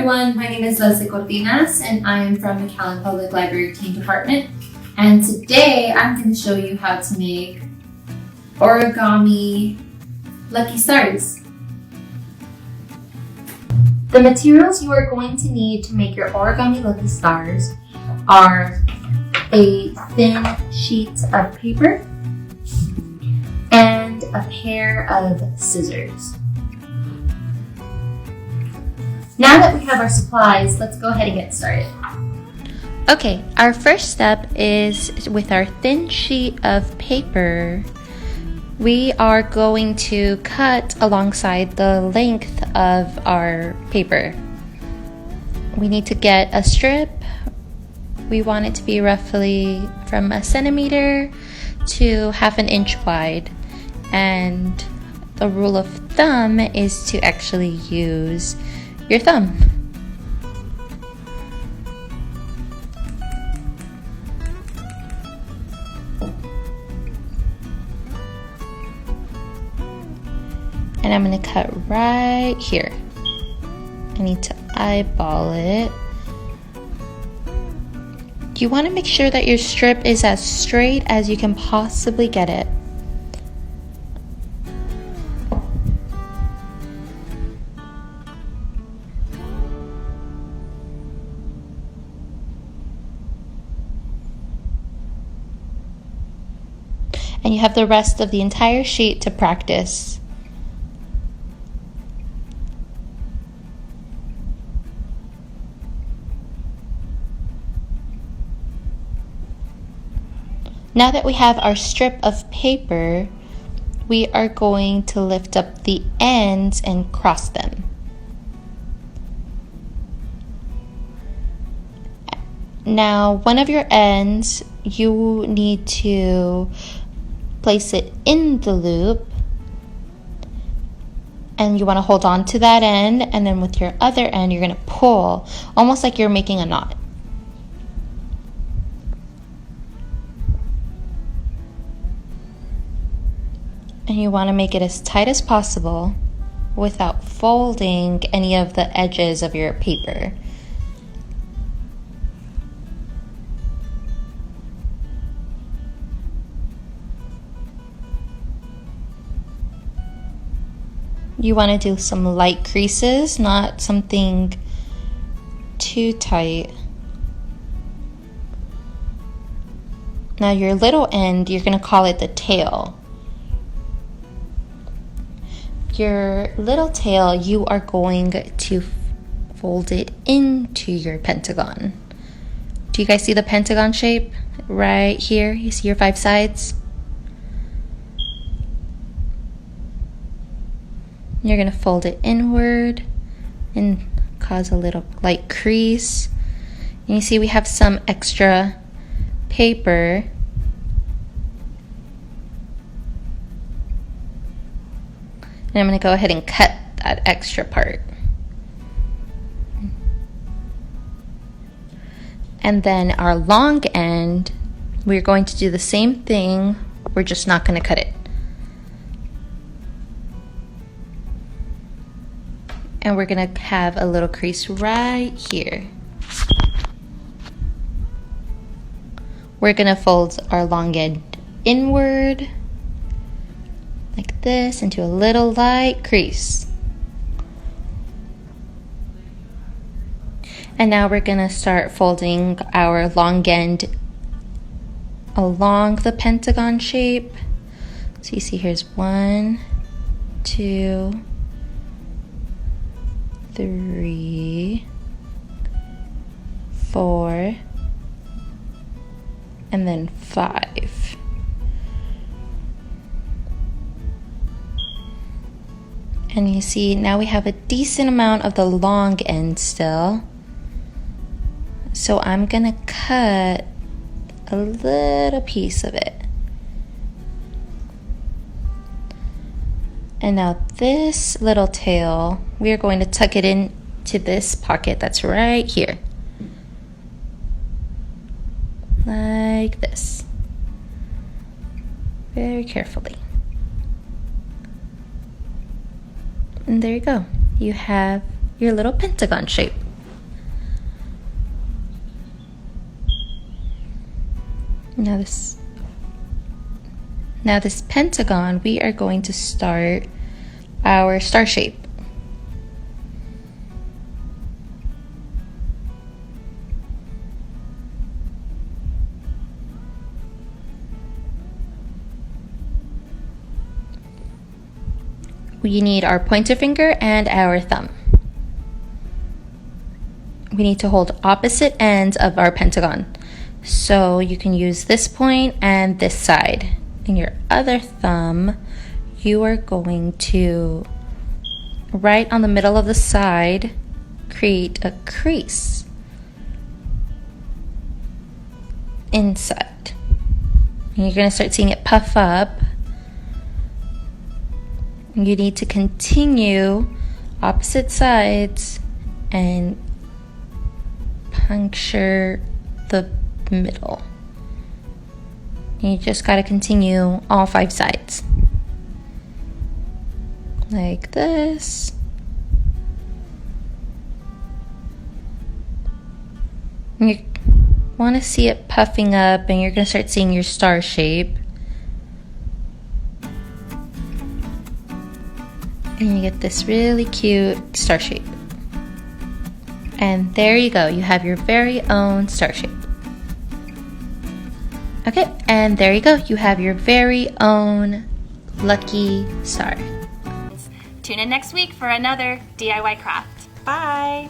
everyone, my name is Leslie Cortinas and I am from McAllen Public Library Teen Department, and today I'm going to show you how to make Origami Lucky Stars. The materials you are going to need to make your Origami Lucky Stars are a thin sheet of paper and a pair of scissors. Now that we have our supplies, let's go ahead and get started. Okay, our first step is with our thin sheet of paper. We are going to cut alongside the length of our paper. We need to get a strip. We want it to be roughly from 1 centimeter to 1/2 inch wide. And the rule of thumb is to actually use your thumb. And I'm going to cut right here. I need to eyeball it. You want to make sure that your strip is as straight as you can possibly get it. And you have the rest of the entire sheet to practice. Now that we have our strip of paper, we are going to lift up the ends and cross them. Now, one of your ends, you need to place it in the loop, and you want to hold on to that end, and then with your other end you're going to pull, almost like you're making a knot. And you want to make it as tight as possible without folding any of the edges of your paper. You want to do some light creases, not something too tight. Now your little end, you're going to call it the tail. Your little tail, you are going to fold it into your pentagon. Do you guys see the pentagon shape right here? You see your 5 sides? You're going to fold it inward and cause a little light crease. And you see we have some extra paper. And I'm going to go ahead and cut that extra part. And then our long end, we're going to do the same thing. We're just not going to cut it. And we're going to have a little crease right here. We're going to fold our long end inward like this into a little light crease. And now we're going to start folding our long end along the pentagon shape. So you see here's 1, 2, 3, 4, and then 5. And you see now we have a decent amount of the long end still. So I'm gonna cut a little piece of it. And now this little tail, we are going to tuck it into this pocket that's right here. Like this. Very carefully. And there you go. You have your little pentagon shape. Now this pentagon, we are going to start our star shape. We need our pointer finger and our thumb. We need to hold opposite ends of our pentagon. So you can use this point and this side. In your other thumb, you are going to, right on the middle of the side, create a crease inside. And you're going to start seeing it puff up. You need to continue opposite sides and puncture the middle. You just got to continue all 5 sides. Like this. You want to see it puffing up, and you're going to start seeing your star shape. And you get this really cute star shape. And there you go, you have your very own star shape. Okay, and there you go, you have your very own lucky star. Tune in next week for another DIY craft. Bye!